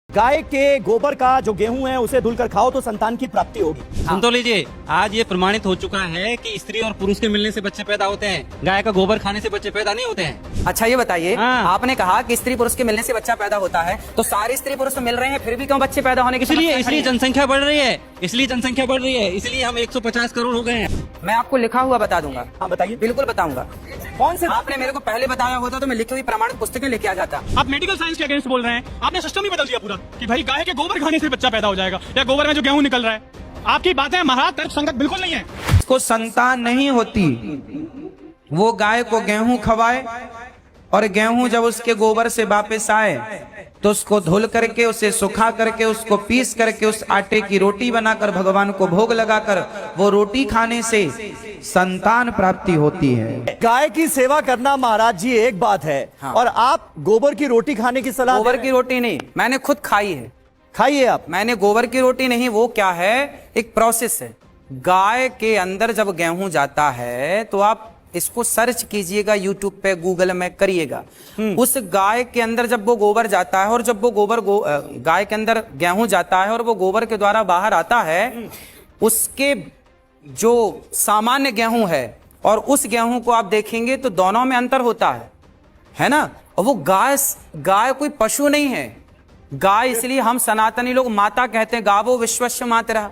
गाय के गोबर का जो गेहूं है उसे धुलकर खाओ तो संतान की प्राप्ति होगी। सुन तो लीजिए, आज ये प्रमाणित हो चुका है कि स्त्री और पुरुष के मिलने से बच्चे पैदा होते हैं, गाय का गोबर खाने से बच्चे पैदा नहीं होते हैं। अच्छा ये बताइए, हाँ। आपने कहा कि स्त्री पुरुष के मिलने से बच्चा पैदा होता है, तो सारे स्त्री पुरुष मिल रहे हैं फिर भी क्यों बच्चे पैदा होने की इसलिए जनसंख्या बढ़ रही है, इसलिए हम 150 करोड़ हो गए हैं। मैं आपको लिखा हुआ बता दूंगा। हाँ बताइए, बिल्कुल बताऊंगा। कौन से आपने मेरे को पहले बताया होता तो मैं लिखी हुई प्रमाणित पुस्तकें लेके आ जाता। आप मेडिकल साइंस के अगेंस्ट बोल रहे हैं। आपने सिस्टम ही बदल दिया पूरा कि भाई गाय के गोबर खाने से बच्चा पैदा हो जाएगा या गोबर में जो गेहूं निकल रहा है। आपकी बातें महाराज तर्कसंगत बिल्कुल नहीं है। उसको संतान नहीं होती, वो गाय को गेहूं खवाए और गेहूं जब उसके गोबर से वापस आए तो उसको धुल करके उसे सुखा करके उसको पीस करके उस आटे की रोटी बनाकर भगवान को भोग लगाकर वो रोटी खाने से संतान प्राप्ति होती है। गाय की सेवा करना महाराज जी एक बात है, हाँ। और आप गोबर की रोटी खाने की सलाह गोबर की रोटी नहीं, मैंने खुद खाई है। खाइए आप। मैंने गोबर की रोटी नहीं, वो क्या है, एक प्रोसेस है। गाय के अंदर जब गेहूं जाता है तो आप इसको सर्च कीजिएगा, यूट्यूब पे गूगल में करिएगा। उस गाय के अंदर जब वो गोबर जाता है और जब वो गोबर गाय के अंदर गेहूं जाता है और वो गोबर के द्वारा बाहर आता है, उसके जो सामान्य गेहूं है और उस गेहूं को आप देखेंगे तो दोनों में अंतर होता है ना। और वो गाय कोई पशु नहीं है। गाय इसलिए हम सनातनी लोग माता कहते हैं, गावो विश्वस्य मातरः।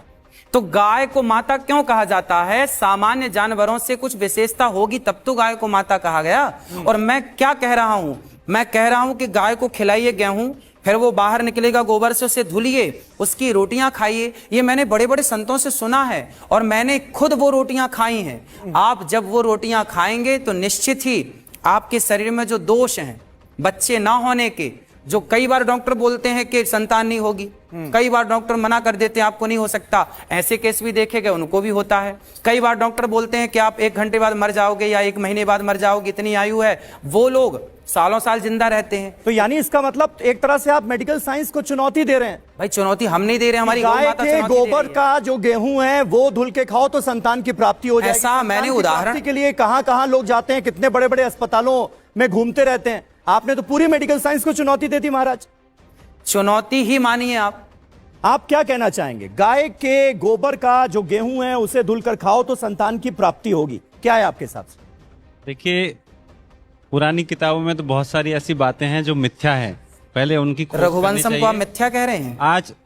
तो गाय को माता क्यों कहा जाता है? सामान्य जानवरों से कुछ विशेषता होगी तब तो गाय को माता कहा गया। और मैं क्या कह रहा हूं, मैं कह रहा हूं कि गाय को खिलाइए गेहूं, फिर वो बाहर निकलेगा गोबर से, उसे धुलिए, उसकी रोटियां खाइए। ये मैंने बड़े बड़े संतों से सुना है और मैंने खुद वो रोटियां खाई हैं। आप जब वो रोटियां खाएंगे तो निश्चित ही आपके शरीर में जो दोष हैं बच्चे ना होने के, जो कई बार डॉक्टर बोलते हैं कि संतान नहीं होगी, कई बार डॉक्टर मना कर देते हैं आपको नहीं हो सकता, ऐसे केस भी देखे गए, उनको भी होता है। कई बार डॉक्टर बोलते हैं कि आप 1 घंटे बाद मर जाओगे या 1 महीने बाद मर जाओगे, इतनी आयु है, वो लोग सालों साल जिंदा रहते हैं। तो यानी इसका मतलब एक तरह से आप मेडिकल साइंस को चुनौती दे रहे हैं। भाई चुनौती हम नहीं दे रहे, हमारी गाय के गोबर का जो गेहूं है वो धुल के खाओ तो संतान की प्राप्ति हो जाएगी। ऐसा मैंने उदाहरण के लिए कहां लोग जाते हैं, कितने बड़े बड़े अस्पतालों में घूमते रहते हैं। आपने तो पूरी मेडिकल साइंस को चुनौती दे दी महाराज। चुनौती ही मानिए आप क्या कहना चाहेंगे? गाय के गोबर का जो गेहूं है उसे धुलकर खाओ तो संतान की प्राप्ति होगी, क्या है आपके हिसाब से? देखिए, पुरानी किताबों में तो बहुत सारी ऐसी बातें हैं जो मिथ्या है, पहले उनकी खोज करनी रघुवंशम को आप मिथ्या कह रहे हैं।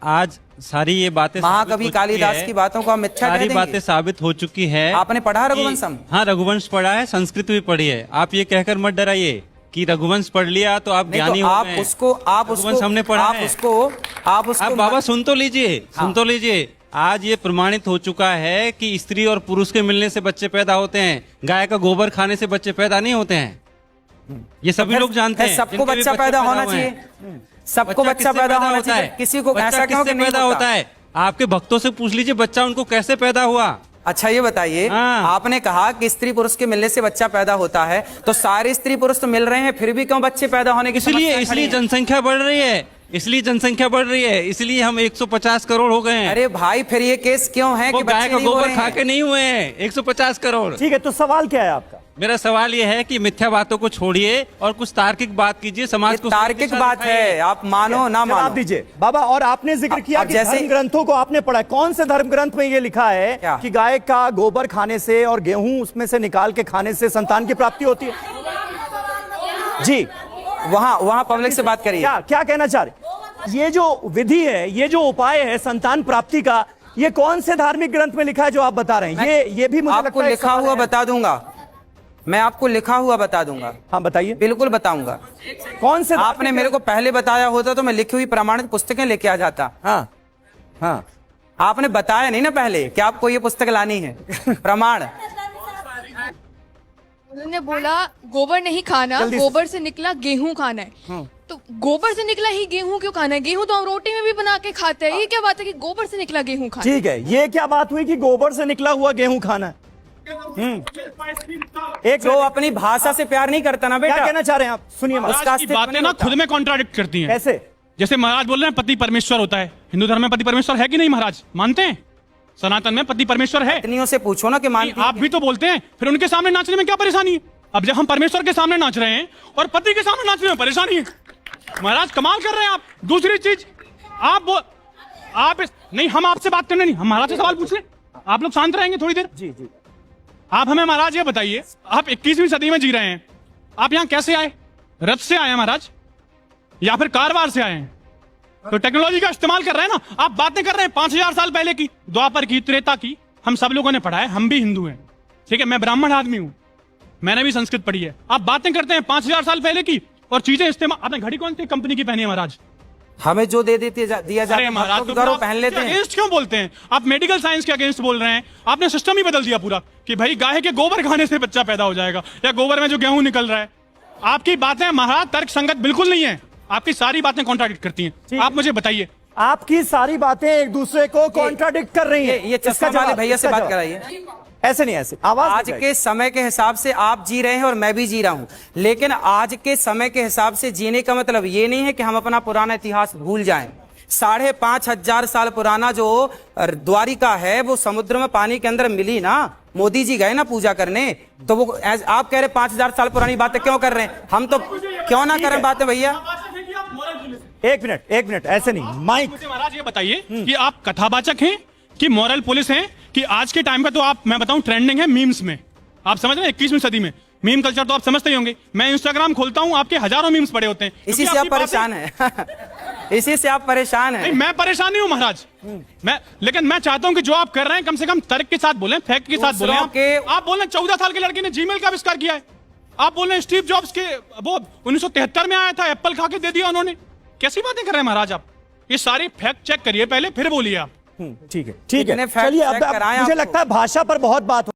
आज सारी ये बातें, महाकवि कालिदास की बातों को आप मिथ्या कह सारी देंगे। बातें साबित हो चुकी है। आपने पढ़ा रघुवंशम? हाँ, रघुवंश पढ़ा है, संस्कृत भी पढ़ी है। आप ये कहकर मत डराइए कि रघुवंश पढ़ लिया तो आप ज्ञानी हो गए। आप उसको हमने पढ़ा है। आप बाबा सुन तो लीजिए, आज ये प्रमाणित हो चुका है कि स्त्री और पुरुष के मिलने से बच्चे पैदा होते हैं, गाय का गोबर खाने से बच्चे पैदा नहीं होते हैं। ये सभी लोग जानते हैं। सबको बच्चा पैदा होना चाहिए, सबको बच्चा पैदा होना चाहिए, किसी को ऐसा क्यों कि नहीं पैदा होता है? आपके भक्तों से पूछ लीजिए बच्चा उनको कैसे पैदा हुआ। अच्छा ये बताइए, हाँ। आपने कहा कि स्त्री पुरुष के मिलने से बच्चा पैदा होता है, तो सारे स्त्री पुरुष तो मिल रहे हैं फिर भी क्यों बच्चे पैदा होने की इसलिए जनसंख्या बढ़ रही है, इसलिए हम 150 करोड़ हो गए हैं। अरे भाई फिर ये केस क्यों है कि गाय का गोबर खा के नहीं हुए हैं 150 करोड़। ठीक है, तो सवाल क्या है आपका? मेरा सवाल ये है कि मिथ्या बातों को छोड़िए और कुछ तार्किक बात कीजिए, समाज को तार्किक बात है, आप मानो ना मानो। जवाब दीजिए बाबा। और आपने जिक्र किया कि धर्म ग्रंथों को आपने पढ़ा, कौन से धर्म ग्रंथ में ये लिखा है कि गाय का गोबर खाने से और गेहूं उसमें से निकाल के खाने से संतान की प्राप्ति होती है? जी वहां पब्लिक से बात करिए। क्या कहना चाह रहे? ये जो विधि है, ये जो उपाय है संतान प्राप्ति का, ये कौन से धार्मिक ग्रंथ में लिखा है जो आप बता रहे हैं? ये भी मुझे आपको लिखा हुआ बता दूंगा, मैं आपको लिखा हुआ बता दूंगा। हाँ बताइए। बिल्कुल बताऊंगा। कौन से? आपने मेरे को पहले बताया होता तो मैं लिखी हुई प्रमाणित पुस्तकें लेके आ जाता। हाँ, आपने बताया नहीं ना पहले कि आपको ये पुस्तक लानी है प्रमाण। उन्होंने बोला गोबर नहीं खाना, गोबर से निकला गेहूं खाना है। तो गोबर से निकला ही गेहूं क्यों खाना है? गेहूं तो हम रोटी में भी बना के खाते हैं। ये क्या बात है कि गोबर से निकला गेहूं खाना? ठीक है, ये क्या बात हुई कि गोबर से निकला हुआ गेहूं खाना है? एक जो अपनी भाषा से प्यार नहीं करता ना बेटा। क्या कहना चाह रहे हैं आप? सुनिए, बातें ना खुद में कॉन्ट्राडिक्ट करती हैं। कैसे? जैसे महाराज बोल रहे हैं पति परमेश्वर होता है, हिंदू धर्म में पति परमेश्वर है कि नहीं महाराज? मानते हैं? सनातन में पति परमेश्वर है। पत्नियों से पूछो ना कि मानती। आप भी तो बोलते हैं, फिर उनके सामने नाचने में क्या परेशानी है? अब जब हम परमेश्वर के सामने नाच रहे हैं और पति के सामने नाचने में परेशानी है, महाराज कमाल कर रहे हैं आप। दूसरी चीज, नहीं, हम आपसे बात करने नहीं, हम महाराज से सवाल पूछ रहे हैं। आप लोग शांत रहेंगे थोड़ी देर? जी जी। आप हमें महाराज ये बताइए, आप 21वीं सदी में जी रहे हैं, आप यहाँ कैसे आए? रथ से आए हैं महाराज, या फिर कारवार से आए हैं? तो टेक्नोलॉजी का इस्तेमाल कर रहे हैं ना। आप बातें कर रहे हैं 5000 साल पहले की, द्वापर की, त्रेता की। हम सब लोगों ने पढ़ा है, हम भी हिंदू हैं, ठीक है, मैं ब्राह्मण आदमी हूं, मैंने भी संस्कृत पढ़ी है। आप बातें करते हैं 5000 साल पहले की और चीजें इस्तेमाल। आपने घड़ी कौन सी कंपनी की पहनी है महाराज? हमें जो दिया जाता है महाराज तो गौरव पहन लेते हैं। अगेंस्ट क्यों बोलते हैं आप? मेडिकल साइंस के अगेंस्ट बोल रहे हैं। आपने सिस्टम ही बदल दिया पूरा कि भाई गाय के गोबर खाने से बच्चा पैदा हो जाएगा, या गोबर में जो गेहूं निकल रहा है। आपकी बातें महाराज तर्क संगत बिल्कुल नहीं है, आपकी सारी बातें कॉन्ट्राडिक्ट करती हैं। आप मुझे बताइए, आपकी सारी बातें एक दूसरे को कॉन्ट्राडिक्ट कर रही हैं। ये चश्मा वाले भैया से बात कराइए। ऐसे नहीं, ऐसे आवाज आज के समय के हिसाब से आप जी रहे हैं और मैं भी जी रहा हूं, लेकिन आज के समय के हिसाब से जीने का मतलब ये नहीं है कि हम अपना पुराना इतिहास भूल जाएं। 5,500 साल पुराना जो द्वारिका है वो समुद्र में पानी के अंदर मिली ना। मोदी जी गए ना पूजा करने, तो वो आप कह रहे 5,000 साल पुरानी बातें क्यों कर रहे हैं? हम तो क्यों ना करें बातें भैया। एक मिनट, ऐसे नहीं, माइक। मुझे महाराज ये बताइए कि आप कथावाचक हैं कि मॉरल पुलिस हैं कि आज के टाइम का, तो आप, मैं बताऊं, ट्रेंडिंग है मीम्स में। आप समझ रहे हैं 21वीं सदी में मीम कल्चर तो आप समझते ही होंगे। मैं इंस्टाग्राम खोलता हूं, आपके हजारों मीम्स पड़े होते हैं। इसी से आप परेशान हैं। इसी से आप परेशान हैं। नहीं, मैं परेशान नहीं हूं महाराज, लेकिन मैं चाहता हूं कि जो आप कर रहे हैं कम से कम तर्क के साथ बोलें, फैक्ट के साथ बोलें। आप बोल रहे हैं 14 साल के लड़के ने जीमेल का आविष्कार किया है। आप बोल रहे हैं स्टीव जॉब्स के वो 1973 में आया था, एप्पल खा के दे दिया उन्होंने। कैसी बातें कर रहे हैं महाराज आप? ये सारी फैक्ट चेक करिए पहले, फिर बोलिए आप। ठीक है, चलिए। अब मुझे लगता है भाषा पर बहुत बात